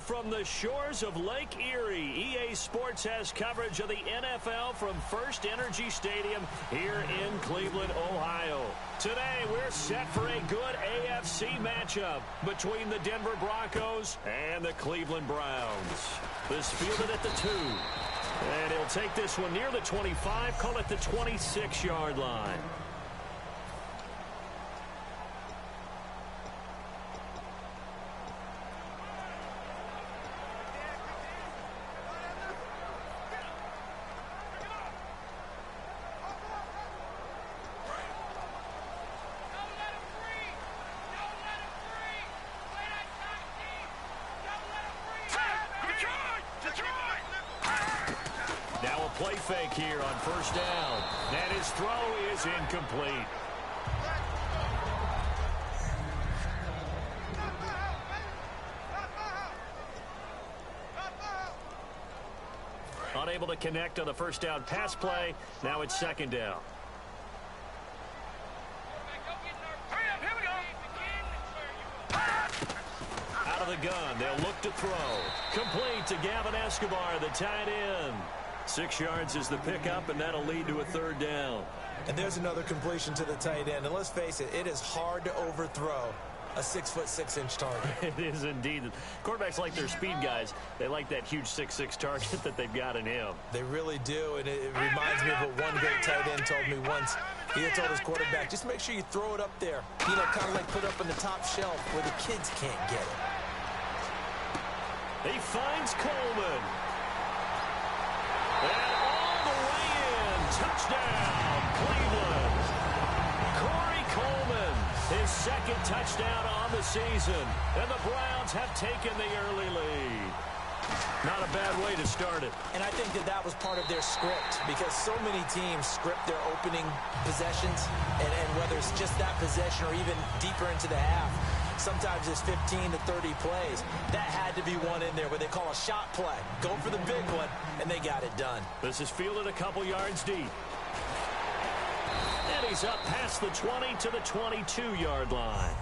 from the shores of Lake Erie, EA Sports has coverage of the NFL from First Energy Stadium here in Cleveland, Ohio. Today, we're set for a good AFC matchup between the Denver Broncos and the Cleveland Browns. This fielded at the 2. And he'll take this one near the 25, call it the 26-yard line. Play fake here on first down. And his throw is incomplete. Unable to connect on the first down pass play. Now it's second down. Out of the gun. They'll look to throw. Complete to Gavin Escobar, the tight end. 6 yards is the pickup, and that'll lead to a third down. And there's another completion to the tight end. And let's face it, it is hard to overthrow a 6'6" target. It is indeed. Quarterbacks like their speed guys. They like that huge 6'6" target that they've got in him. They really do, and it reminds me of what one great tight end told me once. He had told his quarterback, just make sure you throw it up there. You know, kind of like put up on the top shelf where the kids can't get it. He finds Coleman. And all the way in. Touchdown, Cleveland. Corey Coleman, his second touchdown on the season. And the Browns have taken the early lead. Not a bad way to start it. And I think that was part of their script, because so many teams script their opening possessions, and whether it's just that possession or even deeper into the half, sometimes it's 15 to 30 plays. That had to be one in there where they call a shot play. Go for the big one, and they got it done. This is fielded a couple yards deep. And he's up past the 20 to the 22-yard line.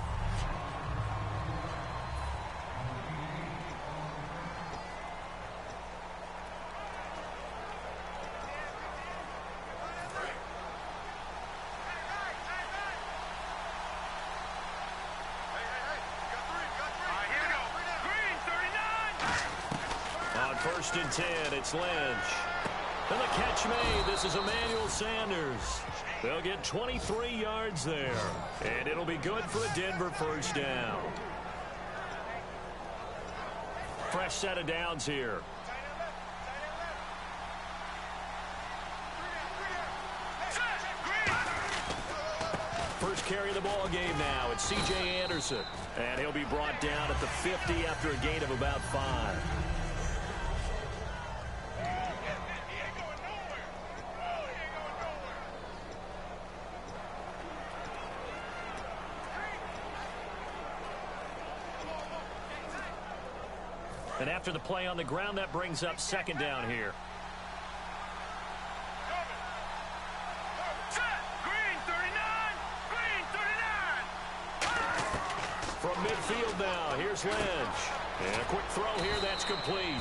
First and 10, it's Lynch. And the catch made. This is Emmanuel Sanders. They'll get 23 yards there. And it'll be good for a Denver first down. Fresh set of downs here. First carry of the ball game now. It's C.J. Anderson. And he'll be brought down at the 50 after a gain of about 5. And after the play on the ground, that brings up second down here. From midfield now, here's Lynch. And a quick throw here, that's complete.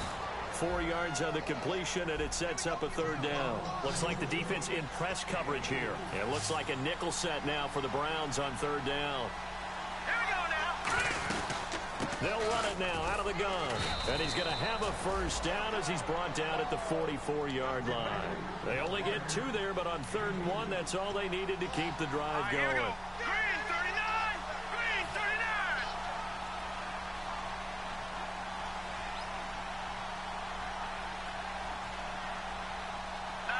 4 yards on the completion, and it sets up a third down. Looks like the defense in press coverage here. It looks like a nickel set now for the Browns on third down. They'll run it now out of the gun. And he's going to have a first down as he's brought down at the 44-yard line. They only get 2 there, but on 3rd and 1, that's all they needed to keep the drive going. Green 39! Green 39! No.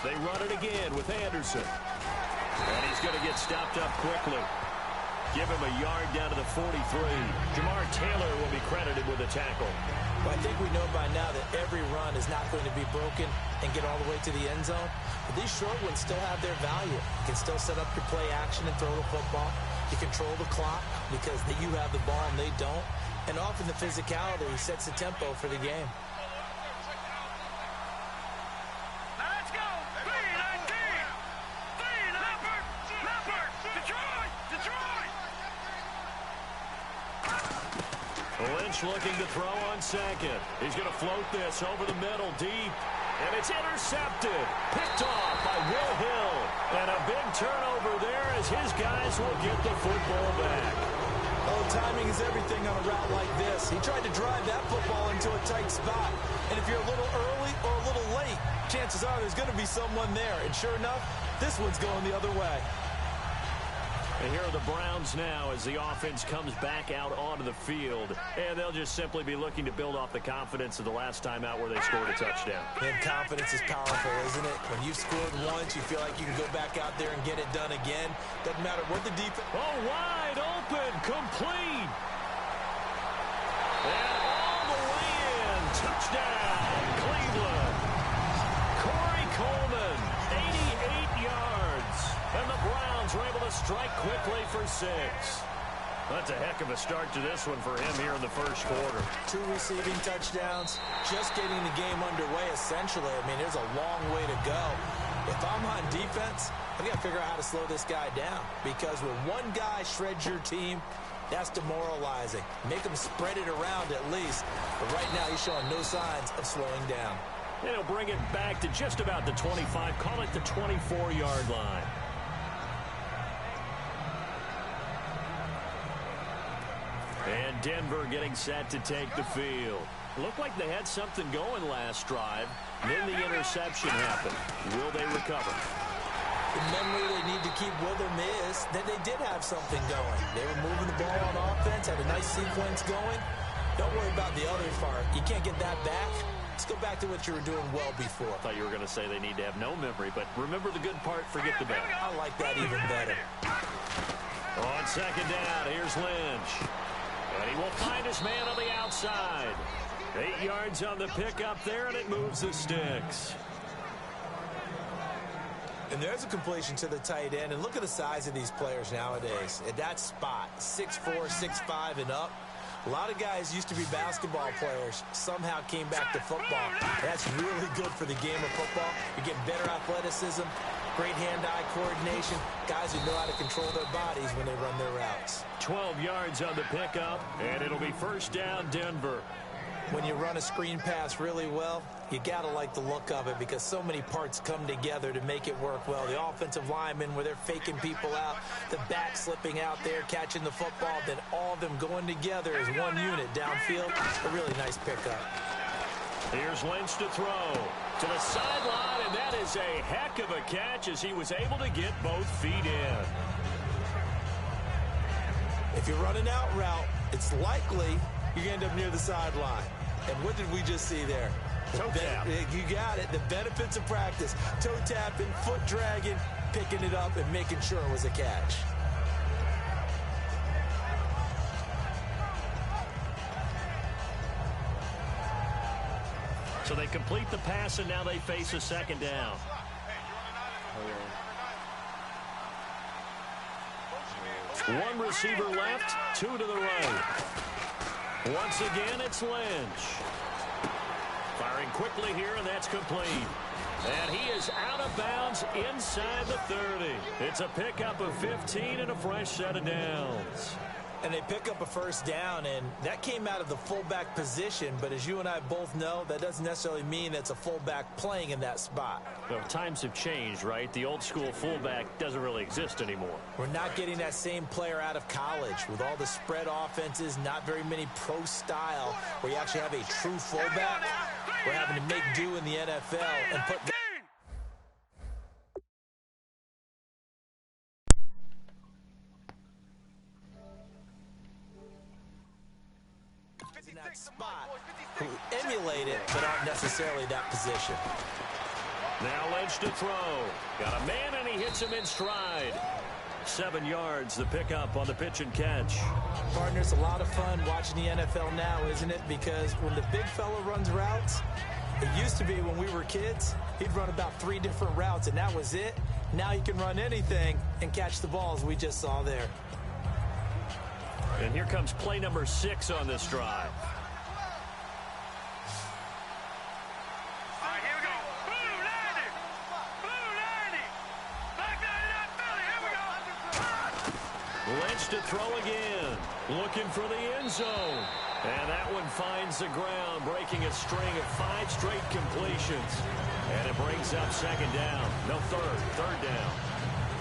They run it again with Anderson. And he's going to get stopped up quickly. Give him a yard down to the 43. Jamar Taylor will be credited with a tackle. Well, I think we know by now that every run is not going to be broken and get all the way to the end zone. But these short ones still have their value. You can still set up your play action and throw the football. You control the clock because you have the ball and they don't. And often the physicality sets the tempo for the game. Lynch looking to throw on second. He's going to float this over the middle deep. And it's intercepted. Picked off by Will Hill. And a big turnover there as his guys will get the football back. Oh, timing is everything on a route like this. He tried to drive that football into a tight spot. And if you're a little early or a little late, chances are there's going to be someone there. And sure enough, this one's going the other way. And here are the Browns now as the offense comes back out onto the field. And they'll just simply be looking to build off the confidence of the last time out where they scored a touchdown. And confidence is powerful, isn't it? When you've scored once, you feel like you can go back out there and get it done again. Doesn't matter what the defense... Oh, wide open, complete. And all the way in. Touchdown, Cleveland. Corey Coleman, 88 yards. And the Browns are able to strike quickly for 6. That's a heck of a start to this one for him here in the first quarter. 2 receiving touchdowns, just getting the game underway, essentially. I mean, there's a long way to go. If I'm on defense, I've got to figure out how to slow this guy down. Because when one guy shreds your team, that's demoralizing. Make him spread it around at least. But right now, he's showing no signs of slowing down. And he'll bring it back to just about the 25. Call it the 24-yard line. And Denver getting set to take the field. Looked like they had something going last drive. Then the interception happened. Will they recover? The memory they need to keep with them is that they did have something going. They were moving the ball on offense, had a nice sequence going. Don't worry about the other part. You can't get that back. Let's go back to what you were doing well before. I thought you were going to say they need to have no memory, but remember the good part, forget the bad. I like that even better. On second down, here's Lynch. And he will find his man on the outside. 8 yards on the pickup there, and it moves the sticks. And there's a completion to the tight end. And look at the size of these players nowadays. At that spot, 6'4", 6'5", and up. A lot of guys used to be basketball players, somehow came back to football. That's really good for the game of football. You're getting better athleticism, great hand-eye coordination, guys who know how to control their bodies when they run their routes. 12 yards on the pickup, and it'll be first down, Denver. When you run a screen pass really well, you got to like the look of it because so many parts come together to make it work well. The offensive linemen where they're faking people out, the back slipping out there, catching the football, then all of them going together as one unit downfield. A really nice pickup. Here's Lynch to throw to the sideline, and that is a heck of a catch as he was able to get both feet in. If you run an out route, it's likely you're going to end up near the sideline. And what did we just see there? Toe tap. You got it. The benefits of practice. Toe tapping, foot dragging, picking it up, and making sure it was a catch. So they complete the pass, and now they face a second down. One receiver left, 2 to the right. Once again, it's Lynch. Firing quickly here, and that's complete. And he is out of bounds inside the 30. It's a pickup of 15 and a fresh set of downs. And they pick up a first down, and that came out of the fullback position. But as you and I both know, that doesn't necessarily mean that's a fullback playing in that spot. Well, times have changed, right? The old school fullback doesn't really exist anymore. We're not getting that same player out of college with all the spread offenses, not very many pro style, where you actually have a true fullback. We're having to make do in the NFL and put in that spot who emulate it but aren't necessarily that position. Now Lynch to throw. Got a man, and he hits him in stride. 7 yards, the pickup on the pitch and catch. Partner, it's a lot of fun watching the NFL now, isn't it? Because when the big fella runs routes, it used to be when we were kids, he'd run about 3 different routes, and that was it. Now he can run anything and catch the balls we just saw there. And here comes play number 6 on this drive. All right, here we go. Blue 90. Blue 90. Black 99 Philly. Here we go. Lynch to throw again. Looking for the end zone. And that one finds the ground, breaking a string of 5 straight completions. And it brings up second down. No, third down.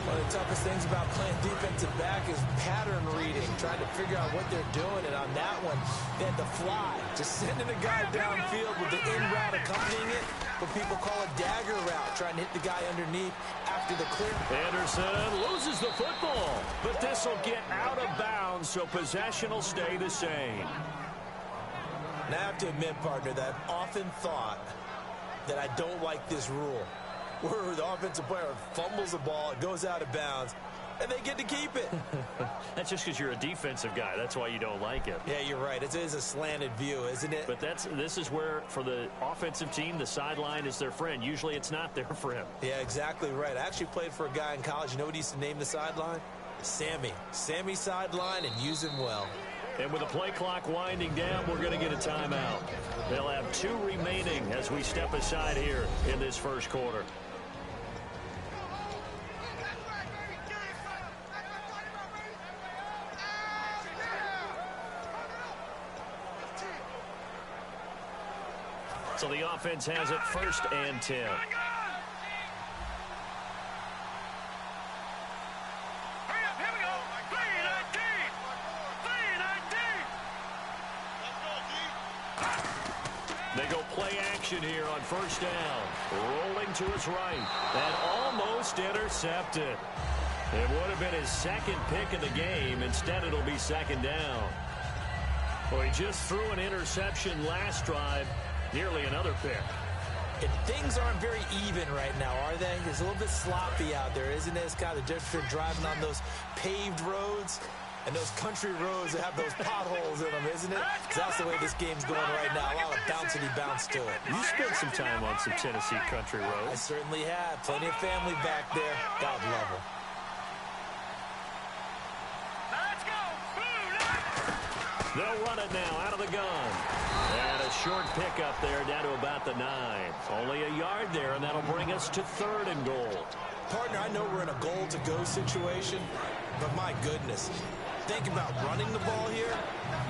One of the toughest things about playing defensive back is pattern reading, trying to figure out what they're doing. And on that one, they had the fly, just sending a guy downfield with the in route accompanying it. What people call a dagger route, trying to hit the guy underneath after the clear. Anderson loses the football, but this will get out of bounds, so possession will stay the same. Now, I have to admit, partner, that I've often thought that I don't like this rule, where the offensive player fumbles the ball, it goes out of bounds, and they get to keep it. That's just because you're a defensive guy. That's why you don't like it. Yeah, you're right. It is a slanted view, isn't it? But this is where, for the offensive team, the sideline is their friend. Usually it's not their friend. Yeah, exactly right. I actually played for a guy in college. You know what he used to name the sideline? Sammy. Sammy sideline, and use him well. And with the play clock winding down, we're going to get a timeout. They'll have 2 remaining as we step aside here in this first quarter. So the offense has it 1st and 10. They go play action here on 1st down. Rolling to his right. And almost intercepted. It would have been his 2nd pick of the game. Instead, it'll be 2nd down. Well, he just threw an interception last drive. Nearly another pick. And things aren't very even right now, are they? It's a little bit sloppy out there, isn't it? It's kind of the difference between driving on those paved roads and those country roads that have those potholes in them, isn't it? That's the way this game's going right now. A lot of bouncy bounce to it. You spent some time on some Tennessee country roads. I certainly have. Plenty of family back there. God love them. They'll run it now out of the gun. And a short pickup there down to about the 9. Only a yard there, and that'll bring us to 3rd and goal. Partner, I know we're in a goal-to-go situation, but my goodness. Think about running the ball here.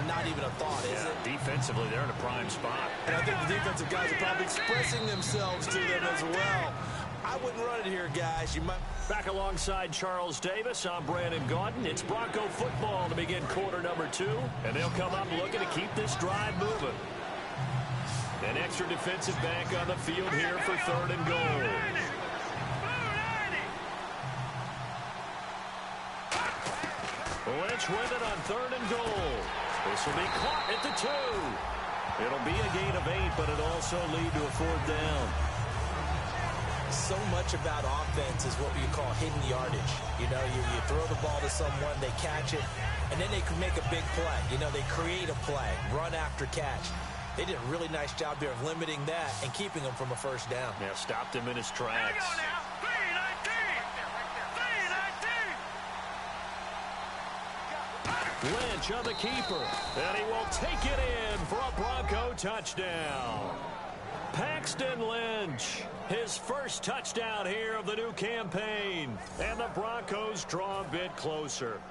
Not even a thought, is it? Defensively, they're in a prime spot. And I think the defensive guys are probably expressing themselves to them as well. I wouldn't run it here, guys. You might... Back alongside Charles Davis, I'm Brandon Gaudin. It's Bronco football to begin quarter number 2, and they'll come up looking to keep this drive moving. An extra defensive back on the field here for 3rd and goal. Lynch with it on 3rd and goal. This will be caught at the 2. It'll be a gain of 8, but it'll also lead to a 4th down. So much about offense is what you call hidden yardage. You know, you throw the ball to someone, they catch it, and then they can make a big play. You know, they create a play, run after catch. They did a really nice job there of limiting that and keeping him from a 1st down. Yeah, stopped him in his tracks. Lynch on the keeper, and he will take it in for a Bronco touchdown. Paxton Lynch, his 1st touchdown here of the new campaign. And the Broncos draw a bit closer.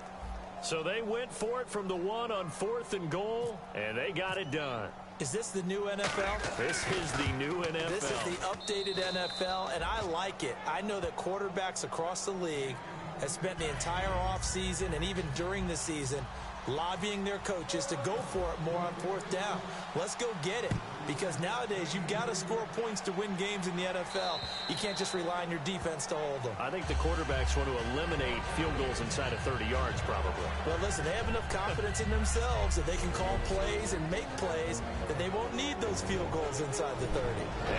So they went for it from the 1 on 4th and goal, and they got it done. Is this the new NFL? This is the new NFL. This is the updated NFL, and I like it. I know that quarterbacks across the league have spent the entire offseason and even during the season lobbying their coaches to go for it more on 4th down. Let's go get it. Because nowadays, you've got to score points to win games in the NFL. You can't just rely on your defense to hold them. I think the quarterbacks want to eliminate field goals inside of 30 yards, probably. Well, listen, they have enough confidence in themselves that they can call plays and make plays that they won't need those field goals inside the 30.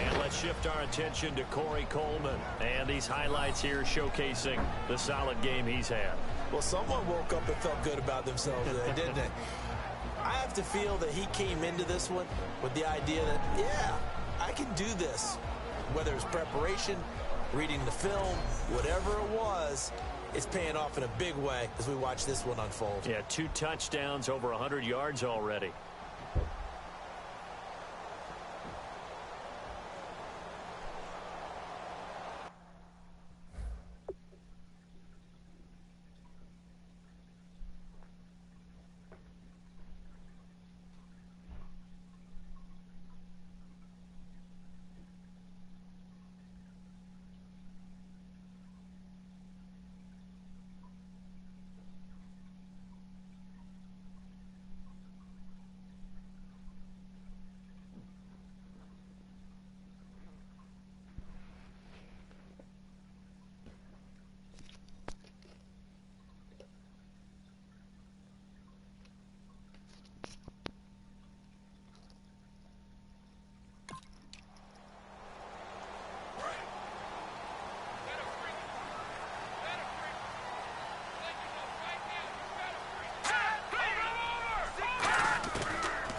And let's shift our attention to Corey Coleman. And these highlights here showcasing the solid game he's had. Well, someone woke up and felt good about themselves today, didn't they? I have to feel that he came into this one with the idea that, yeah, I can do this. Whether it's preparation, reading the film, whatever it was, it's paying off in a big way as we watch this one unfold. Yeah, 2 touchdowns, over 100 yards already.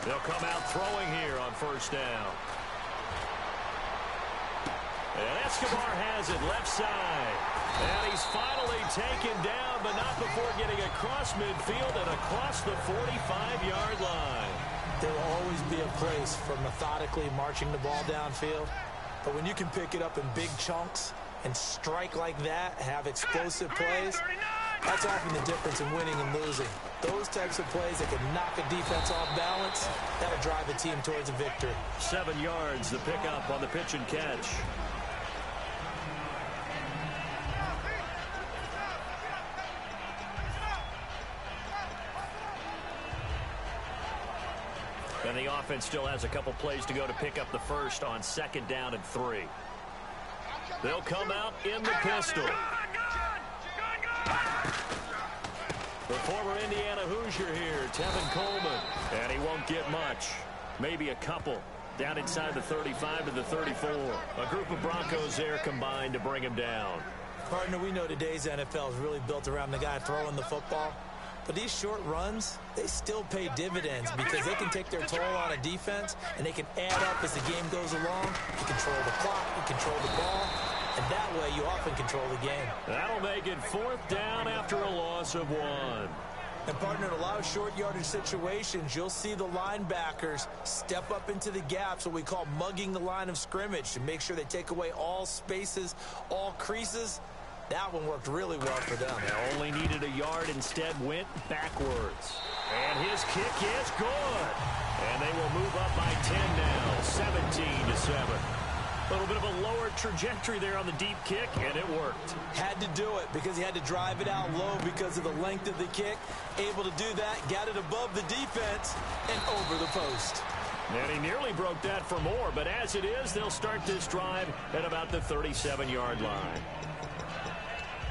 They'll come out throwing here on first down. And Escobar has it left side. And he's finally taken down, but not before getting across midfield and across the 45-yard line. There will always be a place for methodically marching the ball downfield. But when you can pick it up in big chunks and strike like that, have explosive plays, that's often the difference in winning and losing. Those types of plays that can knock a defense off balance, that'll drive a team towards a victory. 7 yards to pick up on the pitch and catch. And the offense still has a couple plays to go to pick up the first on 2nd down and 3. They'll come out in the pistol. The former Indiana Hoosier here, Tevin Coleman. And he won't get much. Maybe a couple. Down inside the 35 to the 34. A group of Broncos there combined to bring him down. Partner, we know today's NFL is really built around the guy throwing the football. But these short runs, they still pay dividends because they can take their toll on a defense and they can add up as the game goes along. You control the clock, you control the ball, and that way you often control the game. That'll make it 4th down after a loss of 1. And partner, in a lot of short yardage situations, you'll see the linebackers step up into the gaps, what we call mugging the line of scrimmage, to make sure they take away all spaces, all creases. That one worked really well for them. They only needed a yard, instead went backwards. And his kick is good. And they will move up by 10 now, 17-7. A little bit of a lower trajectory there on the deep kick, and it worked. Had to do it because he had to drive it out low because of the length of the kick. Able to do that, got it above the defense, and over the post. And he nearly broke that for more, but as it is, they'll start this drive at about the 37-yard line.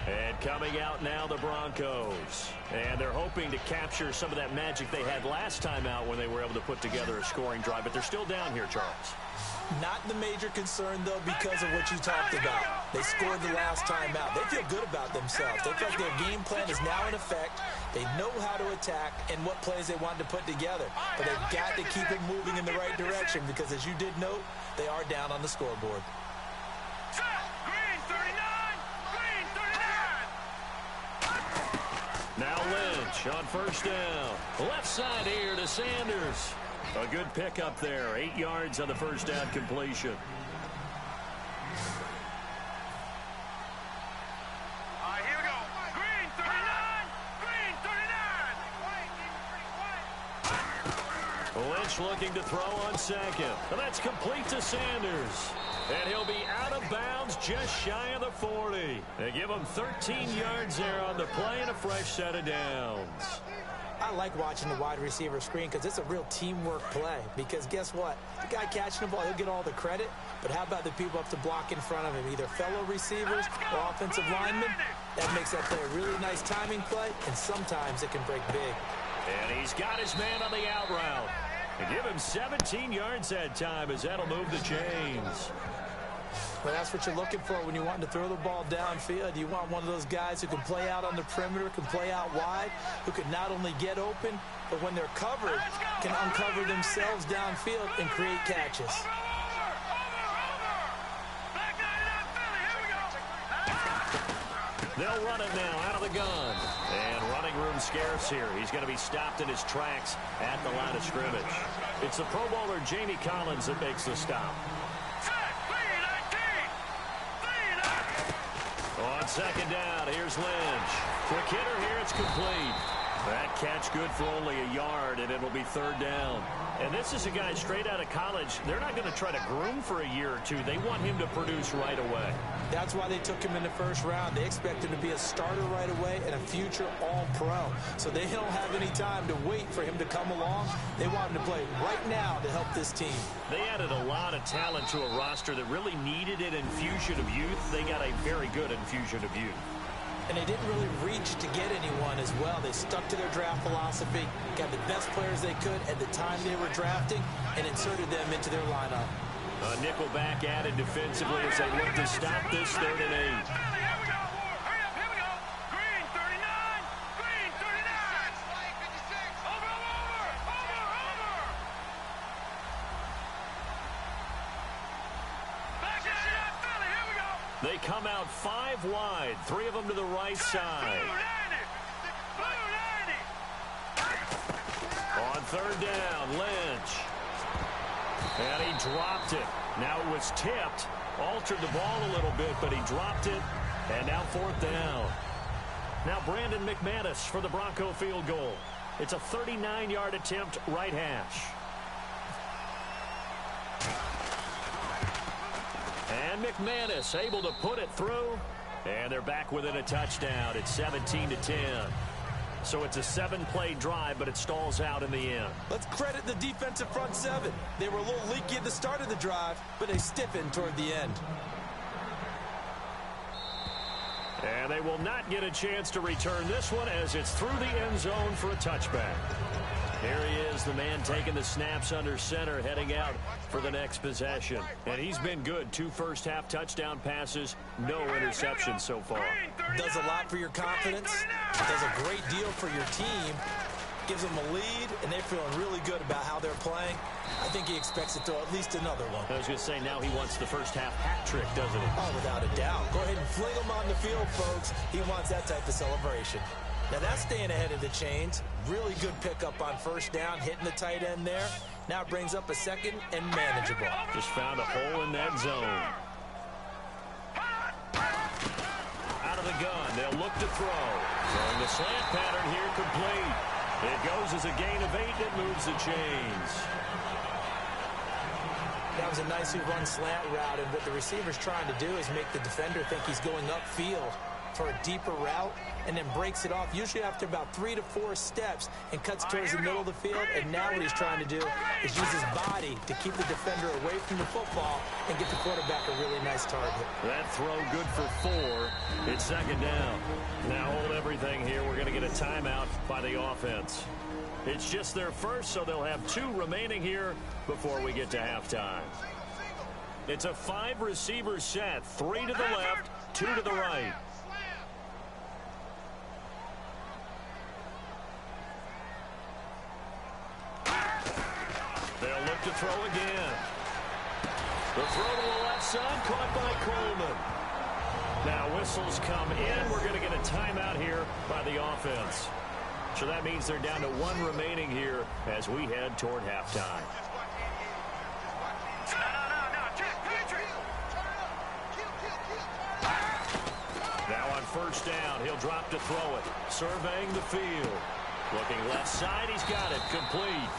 And coming out now, the Broncos. And they're hoping to capture some of that magic they had last time out when they were able to put together a scoring drive. But they're still down here, Charles. Not the major concern, though, because of what you talked about. They scored the last time out. They feel good about themselves. They feel like their game plan is now in effect. They know how to attack and what plays they want to put together. But they've got to keep it moving in the right direction because, as you did note, they are down on the scoreboard. Now Lynch on first down. Left side here to Sanders. A good pickup there. 8 yards on the first down completion. All right, here we go. Green 39. Green 39. Lynch looking to throw on 2nd. And that's complete to Sanders. And he'll be out of bounds just shy of the 40. They give him 13 yards there on the play and a fresh set of downs. I like watching the wide receiver screen because it's a real teamwork play. Because guess what? The guy catching the ball, he'll get all the credit. But how about the people up to block in front of him? Either fellow receivers or offensive linemen. That makes that play a really nice timing play, and sometimes it can break big. And he's got his man on the out route. And give him 17 yards that time as that'll move the chains. Well, that's what you're looking for when you want to throw the ball downfield. You want one of those guys who can play out on the perimeter, can play out wide, who can not only get open, but when they're covered, can uncover themselves downfield and create catches. They'll run it now out of the gun. And running room scarce here. He's going to be stopped in his tracks at the line of scrimmage. It's the Pro Bowler Jamie Collins that makes the stop. On 2nd down, here's Lynch. Quick hitter here, it's complete. That catch good for only a yard, and it'll be 3rd down. And this is a guy straight out of college. They're not going to try to groom for a year or two. They want him to produce right away. That's why they took him in the first round. They expect him to be a starter right away and a future all-pro. So they don't have any time to wait for him to come along. They want him to play right now to help this team. They added a lot of talent to a roster that really needed an infusion of youth. They got a very good infusion of youth. And they didn't really reach to get anyone as well. They stuck to their draft philosophy, got the best players they could at the time they were drafting, and inserted them into their lineup. A nickel back added defensively as they look to stop this 3rd and 8. Here we go. Hurry up. Here we go. Green 39. Green 39. Over. They come out 5 wide, 3 of them to the right side. On 3rd down, Lynch. And he dropped it. Now it was tipped. Altered the ball a little bit, but he dropped it. And now 4th down. Now Brandon McManus for the Bronco field goal. It's a 39-yard attempt, right hash. And McManus able to put it through. And they're back within a touchdown. It's 17-10. So it's a 7-play drive, but it stalls out in the end. Let's credit the defensive front 7. They were a little leaky at the start of the drive, but they stiffened toward the end. And they will not get a chance to return this one as it's through the end zone for a touchback. Here he is, the man taking the snaps under center, heading out for the next possession. And he's been good. 2 first-half touchdown passes, no interceptions so far. Does a lot for your confidence. Does a great deal for your team. Gives them a lead, and they're feeling really good about how they're playing. I think he expects to throw at least another one. I was going to say, now he wants the first-half hat trick, doesn't he? Oh, without a doubt. Go ahead and fling him on the field, folks. He wants that type of celebration. Now, that's staying ahead of the chains. Really good pickup on 1st down, hitting the tight end there. Now it brings up a 2nd and manageable. Just found a hole in that zone. Out of the gun, they'll look to throw. Throwing the slant pattern here, complete. It goes as a gain of 8. It moves the chains. That was a nicely run slant route, and what the receiver's trying to do is make the defender think he's going upfield for a deeper route, and then breaks it off, usually after about 3 to 4 steps, and cuts towards the middle of the field. And now what he's trying to do is use his body to keep the defender away from the football and get the quarterback a really nice target. That throw good for 4. It's 2nd down. Now hold everything here. We're going to get a timeout by the offense. It's just their first, so they'll have 2 remaining here before we get to halftime. It's a 5-receiver set, 3 to the left, 2 to the right. They'll look to throw again. The throw to the left side, caught by Coleman. Now whistles come in. We're going to get a timeout here by the offense. So that means they're down to 1 remaining here as we head toward halftime. Now on 1st down, he'll drop to throw it. Surveying the field. Looking left side, he's got it. Complete.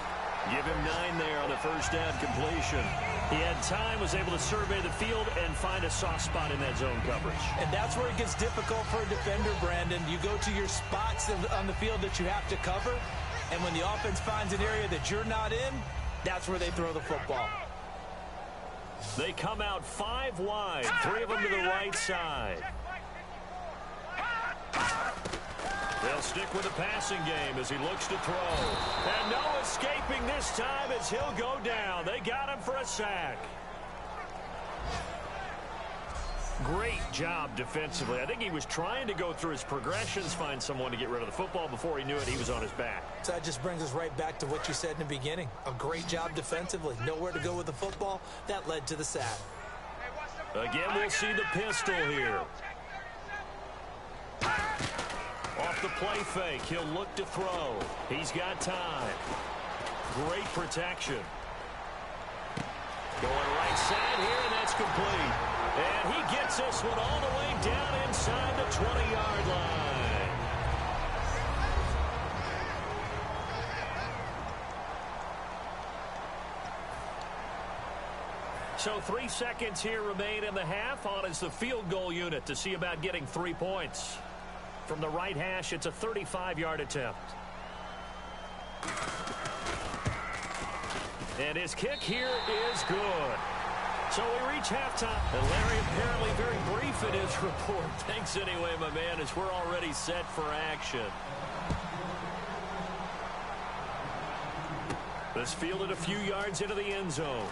Give him 9 there on the 1st down completion. He had time, was able to survey the field and find a soft spot in that zone coverage. And that's where it gets difficult for a defender, Brandon. You go to your spots on the field that you have to cover, and when the offense finds an area that you're not in, that's where they throw the football. They come out 5 wide, 3 of them to the right side. They'll stick with the passing game as he looks to throw. And no escaping this time as he'll go down. They got him for a sack. Great job defensively. I think he was trying to go through his progressions, find someone to get rid of the football. Before he knew it, he was on his back. So that just brings us right back to what you said in the beginning. A great job defensively. Nowhere to go with the football. That led to the sack. Again, we'll see the pistol here. Off the play fake, he'll look to throw. He's got time. Great protection. Going right side here, and that's complete. And he gets this one all the way down inside the 20-yard line. So 3 seconds here remain in the half. On is the field goal unit to see about getting 3 points. From the right hash, it's a 35-yard attempt. And his kick here is good. So we reach halftime. And Larry apparently very brief in his report. Thanks anyway, my man, as we're already set for action. This fielded a few yards into the end zone.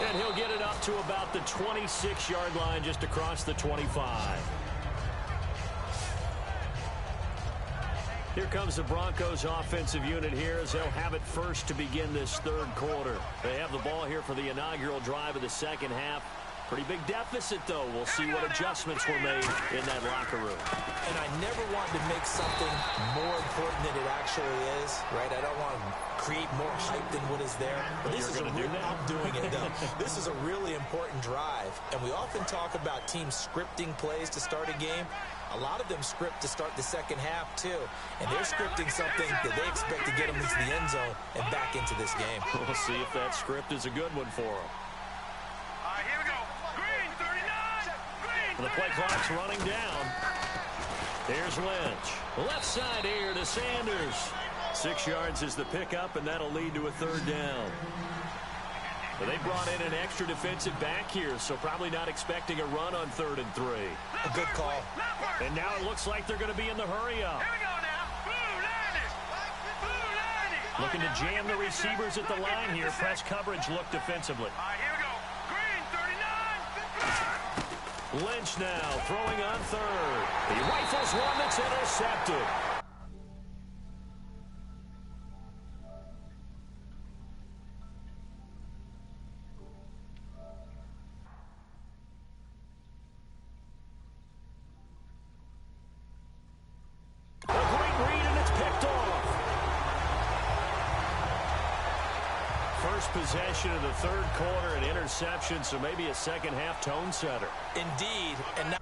And he'll get it up to about the 26-yard line, just across the 25. Here comes the Broncos offensive unit here as they'll have it first to begin this 3rd quarter. They have the ball here for the inaugural drive of the 2nd half. Pretty big deficit, though. We'll see what adjustments were made in that locker room. And I never want to make something more important than it actually is, right? I don't want to create more hype than what is there. But this is I'm doing it, though. This is a really important drive. And we often talk about teams scripting plays to start a game. A lot of them script to start the second half, too. And they're scripting something that they expect to get them into the end zone and back into this game. We'll see if that script is a good one for them. All right, here we go. Green, 39. Green, 39. The play clock's running down. Here's Lynch. Left side here to Sanders. 6 yards is the pickup, and that'll lead to a third down. But they brought in an extra defensive back here, so probably not expecting a run on 3rd and 3. A good call. And now it looks like they're going to be in the hurry-up. Here we go now. Blue line. Blue line. Looking to jam the receivers at the line here. Press coverage look defensively. All right, here we go. Green, 39. Lynch now throwing on 3rd. He rifles one that's intercepted. A great read, and it's picked off. First possession of the 3rd quarter, an interception, so maybe a second half tone setter. Indeed. And now